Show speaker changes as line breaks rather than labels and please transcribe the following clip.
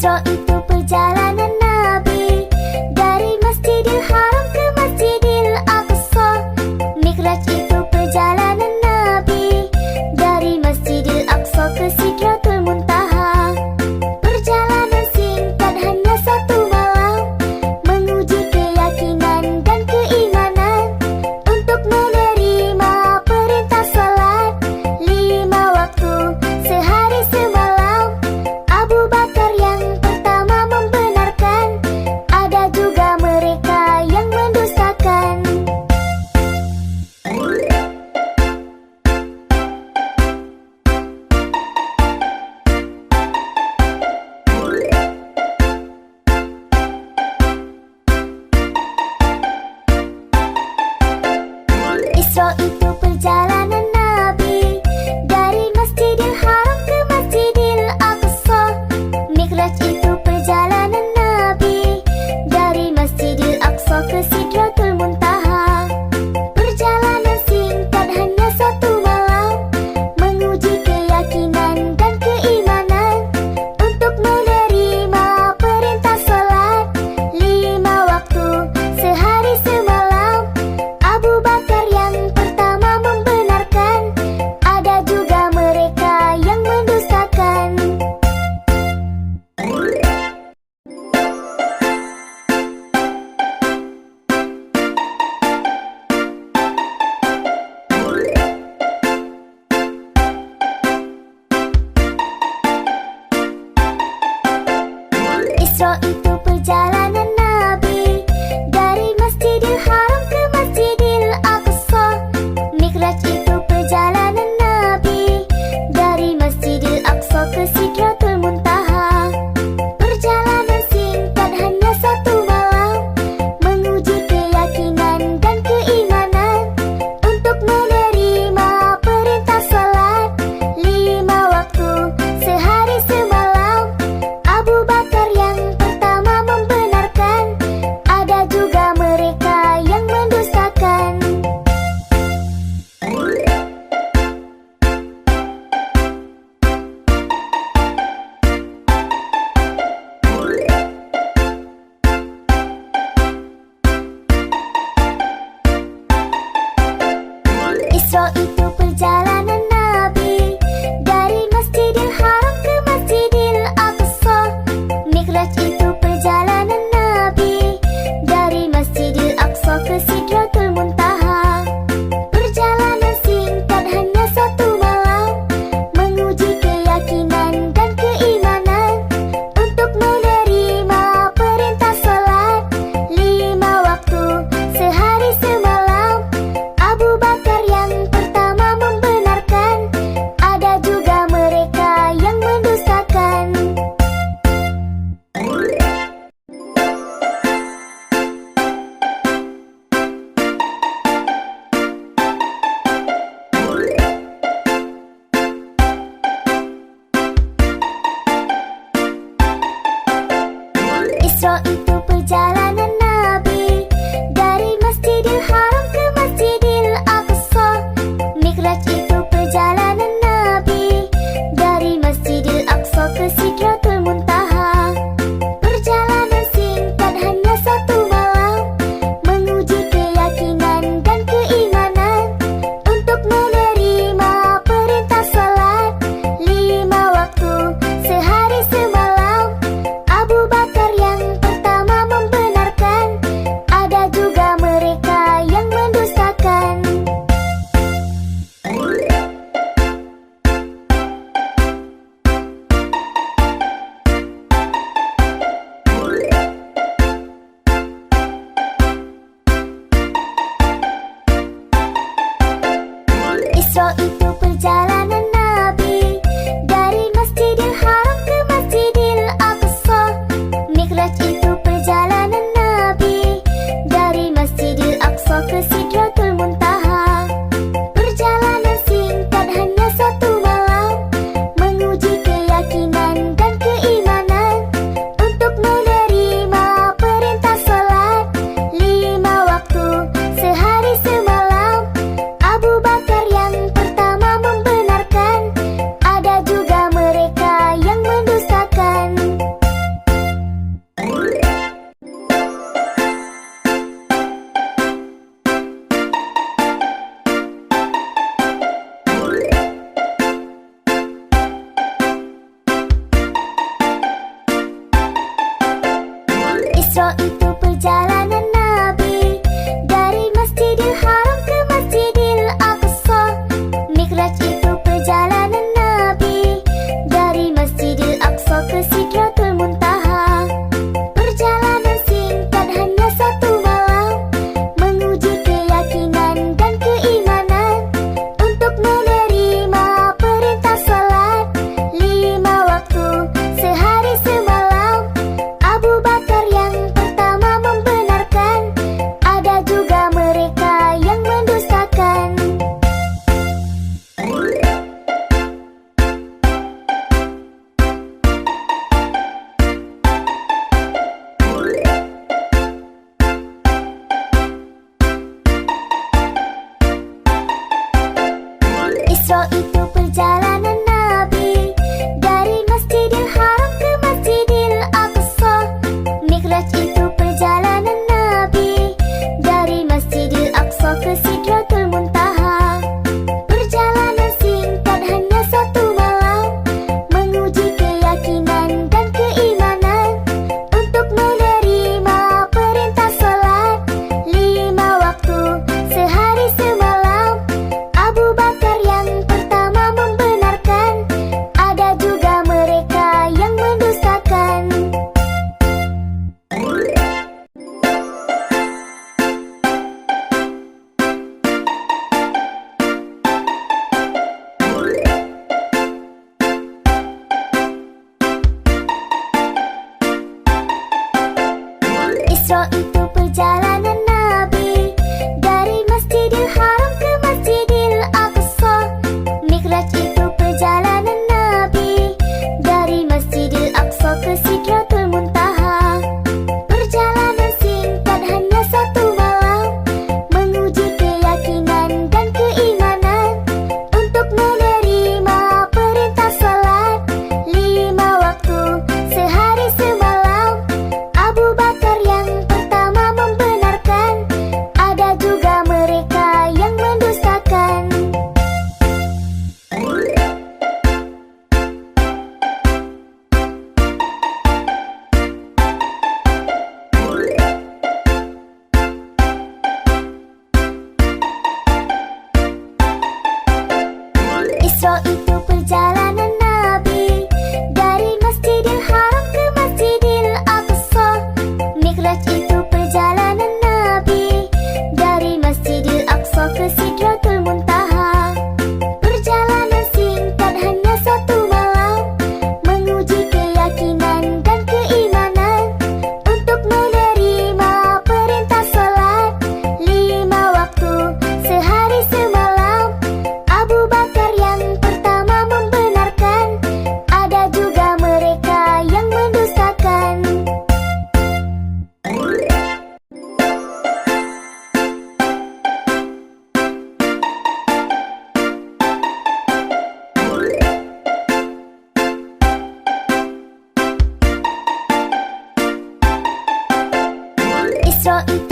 Isra itu perjalanan Nabi dari Masjidil Haram ke Masjidil Aqsa. Mi'raj itu perjalanan Nabi dari Masjidil Aqsa ke Sidratul Muntaha. Perjalanan singkat hanya satu malam, menguji keyakinan dan keimanan untuk menerima perintah salat 5 waktu sehari semalam. Abu Bakar yang pertama membenarkan, ada juga mereka yang mendustakan. Isra itu perjalanan Nabi dari Masjidil Haram ke Masjidil Aqsa. Mi'raj itu perjalanan Nabi dari Masjidil Aqsa ke Sidratul Muntaha. Perjalanan singkat hanya satu malam, menguji keyakinan dan keimanan untuk menerima perintah salat 5 waktu sehari semalam. Abu Bakar yang pertama membenarkan, ada juga mereka yang mendustakan. Isra itu perjalanan Nabi dari Masjidil Haram ke Masjidil Aqsa. Mi'raj itu perjalanan Nabi dari Masjidil Aqsa ke Sidratul Muntaha. Perjalanan singkat hanya satu malam, menguji keyakinan dan keimanan untuk menerima perintah salat 5 waktu sehari semalam. Abu Bakar yang pertama membenarkan, ada juga mereka yang mendustakan. Isra itu perjalanan Nabi dari Masjidil Haram ke Masjidil Aqsa. Mi'raj itu perjalanan Nabi dari Masjidil Aqsa ke Sidratul Muntaha. Perjalanan singkat hanya satu malam, menguji keyakinan dan keimanan untuk menerima perintah salat 5 waktu sehari semalam. Abu Bakar yang pertama membenarkan, ada juga mereka yang mendustakan. Isra itu perjalanan Nabi dari Masjidil Haram ke Masjidil Aqsa. Mi'raj itu perjalanan Nabi dari Masjidil Aqsa ke Sidratul Muntaha. Perjalanan singkat hanya satu malam, menguji keyakinan dan keimanan untuk menerima perintah salat 5 waktu sehari semalam. Abu Bakar yang pertama membenarkan, ada juga mereka yang mendustakan. Isra itu perjalanan Nabi dari Masjidil Haram ke Masjidil Aqsa. Mi'raj itu perjalanan Nabi dari Masjidil Aqsa ke Sidratul Muntaha. Perjalanan singkat hanya satu malam, menguji keyakinan dan keimanan untuk menerima perintah salat 5 waktu sehari semalam. Abu Bakar yang pertama membenarkan, Isra itu perjalanan Nabi dari Masjidil Haram ke Masjidil Aqsa. Mi'raj itu perjalanan Nabi dari Masjidil Aqsa ke Sidratul Muntaha. Perjalanan singkat hanya satu malam, menguji keyakinan dan keimanan untuk menerima perintah salat 5 waktu sehari semalam. Abu Bakar yang pertama membenarkan, ada juga mereka yang mendustakan. Isra itu perjalanan Nabi dari Masjidil Haram ke Masjidil Aqsa. Mi'raj itu perjalanan Nabi dari Masjidil Aqsa ke Sidratul Muntaha. Perjalanan singkat hanya satu malam, menguji keyakinan dan keimanan untuk menerima perintah salat 5 waktu sehari semalam. Abu Bakar yang pertama membenarkan, ada juga mereka yang mendustakan. Isra itu perjalanan Nabi dari Masjidil Haram ke Masjidil Aqsa. Mi'raj itu perjalanan Nabi dari Masjidil Aqsa ke Sidratul Muntaha. Perjalanan singkat hanya satu malam, menguji keyakinan dan keimanan untuk menerima perintah salat 5 waktu sehari semalam. Abu Bakar yang pertama membenarkan, ada juga mereka yang mendustakan. Isra itu perjalanan Nabi dari Masjidil Haram ke Masjidil Aqsa. Mi'raj itu perjalanan Nabi dari Masjidil Aqsa ke Sidratul Muntaha. Perjalanan singkat hanya satu malam, menguji keyakinan dan keimanan untuk menerima perintah salat 5 waktu sehari semalam. Abu Bakar yang pertama membenarkan, ada juga mereka yang mendustakan. Isra itu